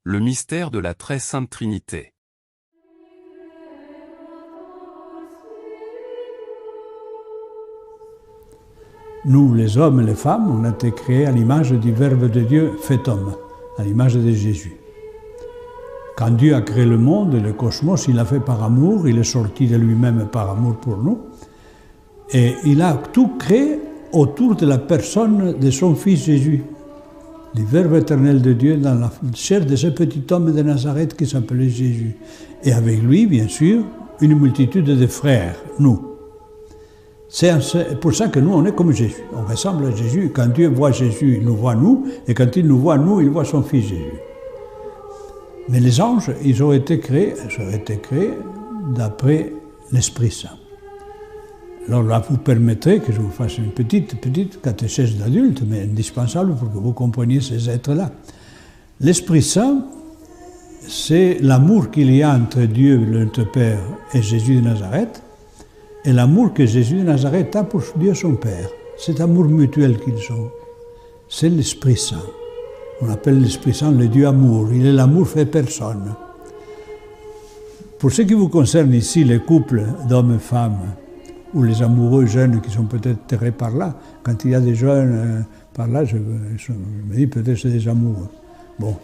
Le mystère de la très sainte Trinité. Nous, les hommes et les femmes, on a été créés à l'image du Verbe de Dieu fait homme, à l'image de Jésus. Quand Dieu a créé le monde et le cosmos, il l'a fait par amour, il est sorti de lui-même par amour pour nous, et il a tout créé autour de la personne de son Fils Jésus, du Verbe éternel de Dieu dans la chair de ce petit homme de Nazareth qui s'appelait Jésus. Et avec lui, bien sûr, une multitude de frères, nous. C'est pour ça que nous, on est comme Jésus. On ressemble à Jésus. Quand Dieu voit Jésus, il nous voit nous. Et quand il nous voit nous, il voit son Fils Jésus. Mais les anges, ils ont été créés d'après l'Esprit Saint. Alors là, vous permettrez que je vous fasse une petite catéchèse d'adulte, mais indispensable pour que vous compreniez ces êtres-là. L'Esprit Saint, c'est l'amour qu'il y a entre Dieu, notre Père, et Jésus de Nazareth, et l'amour que Jésus de Nazareth a pour Dieu son Père. Cet amour mutuel qu'ils ont. C'est l'Esprit Saint. On appelle l'Esprit Saint le Dieu amour. Il est l'amour fait personne. Pour ce qui vous concerne ici, les couples d'hommes et femmes, ou les amoureux jeunes qui sont peut-être terrés par là, quand il y a des jeunes par là, je me dis peut-être c'est des amoureux. Bon.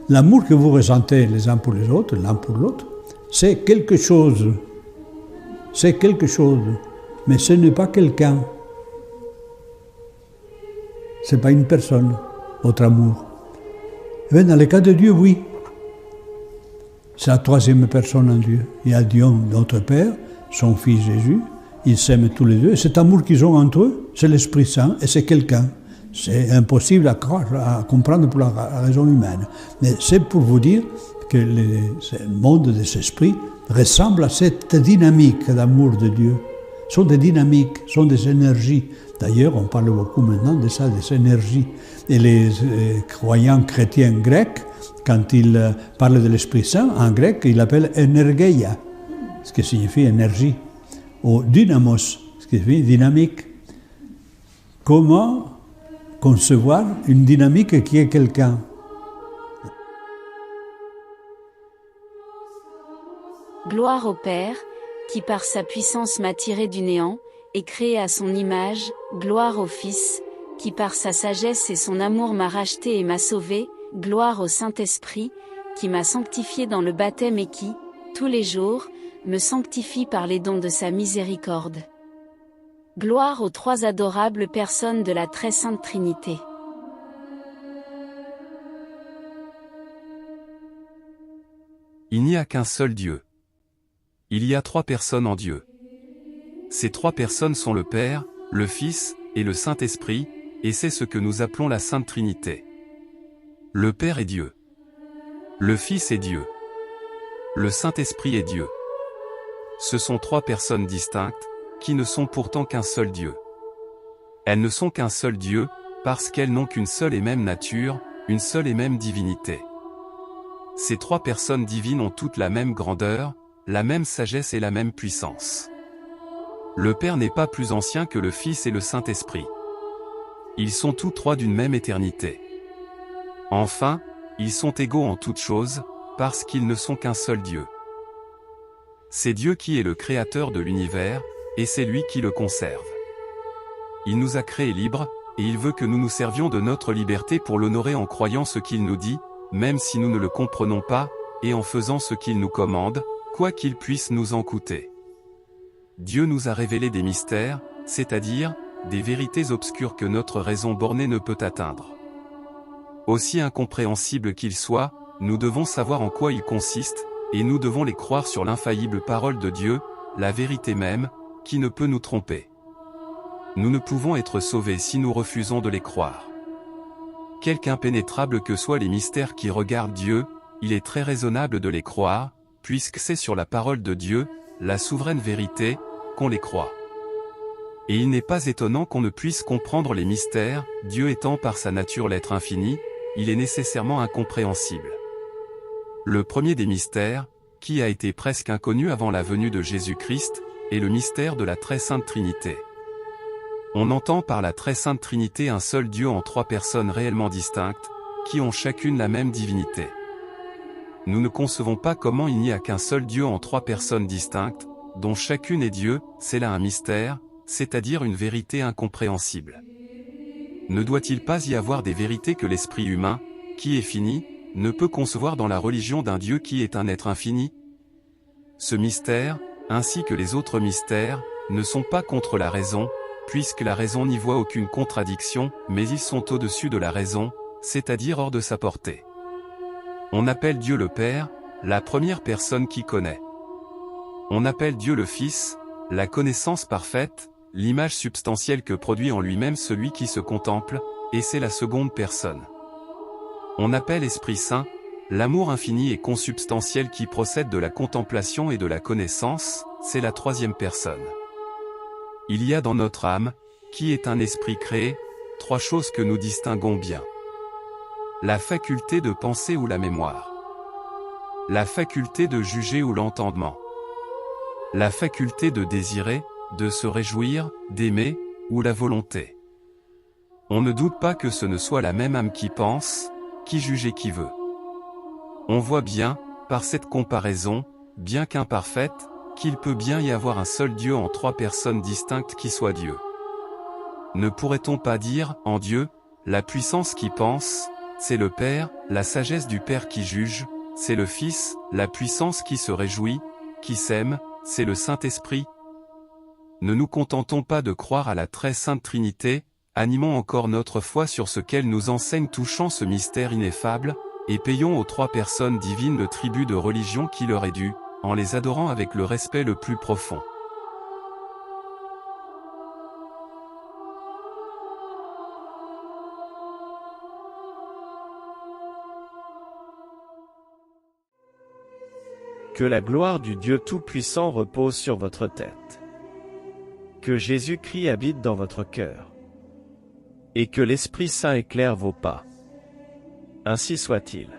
L'amour que vous ressentez les uns pour les autres, l'un pour l'autre, c'est quelque chose. C'est quelque chose, mais ce n'est pas quelqu'un. Ce n'est pas une personne, votre amour. Et bien, dans le cas de Dieu, oui. C'est la troisième personne en Dieu. Il y a Dieu, notre Père, son Fils Jésus, ils s'aiment tous les deux. Et cet amour qu'ils ont entre eux, c'est l'Esprit Saint et c'est quelqu'un. C'est impossible à comprendre pour la raison humaine. Mais c'est pour vous dire que le monde des esprits ressemble à cette dynamique d'amour de Dieu. Ce sont des dynamiques, ce sont des énergies. D'ailleurs, on parle beaucoup maintenant de ça, des énergies. Et les croyants chrétiens grecs, quand ils parlent de l'Esprit Saint, en grec, ils l'appellent energeia, ce qui signifie énergie, ou dynamos, ce qui signifie dynamique. Comment concevoir une dynamique qui est quelqu'un? Gloire au Père, qui par sa puissance m'a tiré du néant, et créé à son image. Gloire au Fils, qui par sa sagesse et son amour m'a racheté et m'a sauvé. Gloire au Saint-Esprit, qui m'a sanctifié dans le baptême et qui, tous les jours, me sanctifie par les dons de sa miséricorde. Gloire aux trois adorables personnes de la très sainte Trinité. Il n'y a qu'un seul Dieu. Il y a trois personnes en Dieu. Ces trois personnes sont le Père, le Fils et le Saint-Esprit, et c'est ce que nous appelons la Sainte Trinité. Le Père est Dieu. Le Fils est Dieu. Le Saint-Esprit est Dieu. Ce sont trois personnes distinctes, qui ne sont pourtant qu'un seul Dieu. Elles ne sont qu'un seul Dieu, parce qu'elles n'ont qu'une seule et même nature, une seule et même divinité. Ces trois personnes divines ont toutes la même grandeur, la même sagesse et la même puissance. Le Père n'est pas plus ancien que le Fils et le Saint-Esprit. Ils sont tous trois d'une même éternité. Enfin, ils sont égaux en toutes choses, parce qu'ils ne sont qu'un seul Dieu. C'est Dieu qui est le créateur de l'univers, et c'est lui qui le conserve. Il nous a créés libres, et il veut que nous nous servions de notre liberté pour l'honorer en croyant ce qu'il nous dit, même si nous ne le comprenons pas, et en faisant ce qu'il nous commande, quoi qu'il puisse nous en coûter. Dieu nous a révélé des mystères, c'est-à-dire, des vérités obscures que notre raison bornée ne peut atteindre. Aussi incompréhensibles qu'ils soient, nous devons savoir en quoi ils consistent, et nous devons les croire sur l'infaillible parole de Dieu, la vérité même, qui ne peut nous tromper. Nous ne pouvons être sauvés si nous refusons de les croire. Quelque impénétrables que soient les mystères qui regardent Dieu, il est très raisonnable de les croire, puisque c'est sur la parole de Dieu, la souveraine vérité, qu'on les croit. Et il n'est pas étonnant qu'on ne puisse comprendre les mystères, Dieu étant par sa nature l'être infini, il est nécessairement incompréhensible. Le premier des mystères, qui a été presque inconnu avant la venue de Jésus-Christ, est le mystère de la très sainte Trinité. On entend par la très sainte Trinité un seul Dieu en trois personnes réellement distinctes, qui ont chacune la même divinité. nous ne concevons pas comment il n'y a qu'un seul Dieu en trois personnes distinctes, dont chacune est Dieu, c'est là un mystère, c'est-à-dire une vérité incompréhensible. Ne doit-il pas y avoir des vérités que l'esprit humain, qui est fini, ne peut concevoir dans la religion d'un Dieu qui est un être infini? Ce mystère, ainsi que les autres mystères, ne sont pas contre la raison, puisque la raison n'y voit aucune contradiction, mais ils sont au-dessus de la raison, c'est-à-dire hors de sa portée. On appelle Dieu le Père, la première personne qui connaît. On appelle Dieu le Fils, la connaissance parfaite, l'image substantielle que produit en lui-même celui qui se contemple, et c'est la seconde personne. On appelle Esprit Saint, l'amour infini et consubstantiel qui procède de la contemplation et de la connaissance, c'est la troisième personne. Il y a dans notre âme, qui est un esprit créé, trois choses que nous distinguons bien. La faculté de penser ou la mémoire. La faculté de juger ou l'entendement. La faculté de désirer, de se réjouir, d'aimer, ou la volonté. On ne doute pas que ce ne soit la même âme qui pense, qui juge et qui veut. On voit bien, par cette comparaison, bien qu'imparfaite, qu'il peut bien y avoir un seul Dieu en trois personnes distinctes qui soit Dieu. Ne pourrait-on pas dire, en Dieu, la puissance qui pense, c'est le Père, la sagesse du Père qui juge, c'est le Fils, la puissance qui se réjouit, qui s'aime, c'est le Saint-Esprit? Ne nous contentons pas de croire à la très sainte Trinité, animons encore notre foi sur ce qu'elle nous enseigne touchant ce mystère ineffable, et payons aux trois personnes divines le tribut de religion qui leur est dû, en les adorant avec le respect le plus profond. Que la gloire du Dieu Tout-Puissant repose sur votre tête. Que Jésus-Christ habite dans votre cœur. Et que l'Esprit Saint éclaire vos pas. Ainsi soit-il.